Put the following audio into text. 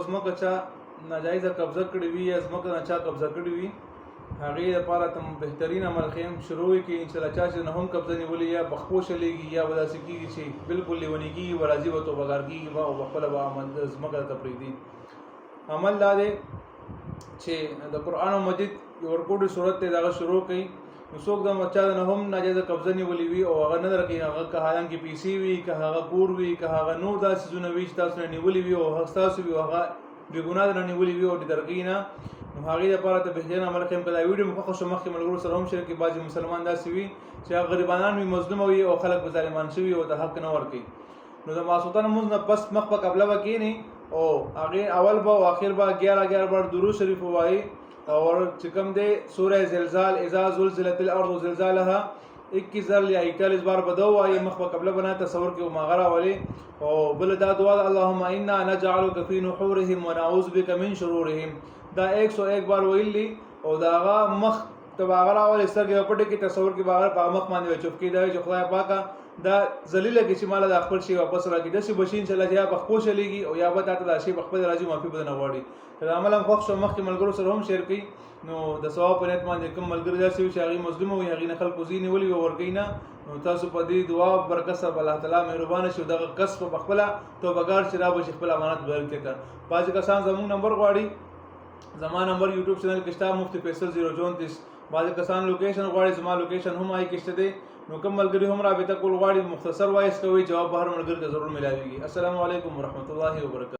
ځمکه چا ناجایزه قبضه کړې وي یا ځمکه نه چا قبضه کړې وي هغې لپاره ته بهترین عمل خیم شروع وي کې انشاءالله چا چې نه هم قبضه نیولې یا په خپو شلیږي یا به داسې کېږي چې بالکل لیوني کېږي به راځي به توبهګار کېږي به او په خپله به ځمکه ته پرېږدي. عمل دا دی چې د قرآن مجید یو ورکوټې صورت دی دغه شروع کوي نو څوک د چا نه هم ناجایزه قبضه نیولې وي او هغه نه درکوي هغه که حالانکې پیسې وي که هغه کور وي که هغه نور داسې څیزونه وي چې تاسو نه نیولي وي او هغه ستاسو وي او هغه بې ګناه درنه نیولي وي او د درکوي نه نو هغې لپاره ته بهترین عمل ښیم که دا ویډیو مو خوښه شو مخکې ملګرو سره هم شیر کړي. بعضې مسلمان داسې وي چې هغه غریبانان وي مظلومه وي او خلک به ظالمان شوي او د حق نه ورکوي نو د ماسخوتن لمونځ نه پس مخ په قبله به کښېني او هغې اول به او آخر به 11 بار درود شریف ووایي اور چې کوم دی سوره زلزال اذا زلزلت الارض زلزالها 21 یا 41 بار به دا ووایي مخ په قبله به نه تصور کړي او ماغه راولي او بله دا دعا ده اللهم انا نجعلک فی نحورهم ونعوذ بک من شرورهم دا 101 بار ویلی او دا هغه مخ ته به هغه راولي سترګې به پټې کړي تصور کړي به هغه په مخ باندې به چوپ کړي دا چې خدای پاکه دا ذلیله کې چې ماله دا خپل شي واپس راکړي داسې به شي انشاءالله چې یا په خپو شلیږي او یا به تا ته دا شی په خپل راځي معافي به نه غواړي. دا عمل هم خوښ شو مخکې ملګرو سره هم شیر کړي نو د ثواب په نیت باندې کوم ملګري داسې وي چې هغې مظلومه وي هغې نه خلکو ځای نیولي وي ورکوي نه نو تاسو په دې دعا برکت سره به الله تعالی مهربانه شي دغه کس په خپله توبهګار چې را به شي خپل امانت بهر کړي ته. بعضې کسان زموږ نمبر غواړي زما نمبر یوټیوب چینل کې شته مفتی فیصل 034 بعضې کسان لوکیشن غواړي زما لوکیشن هم آی کې شته دی نو کوم ملګري هم رابطه کول غواړي مختصر وایس کوي جواب به هر ملګري ته ضرور ملاویږي. السلام علیکم ورحمت الله وبرکاته.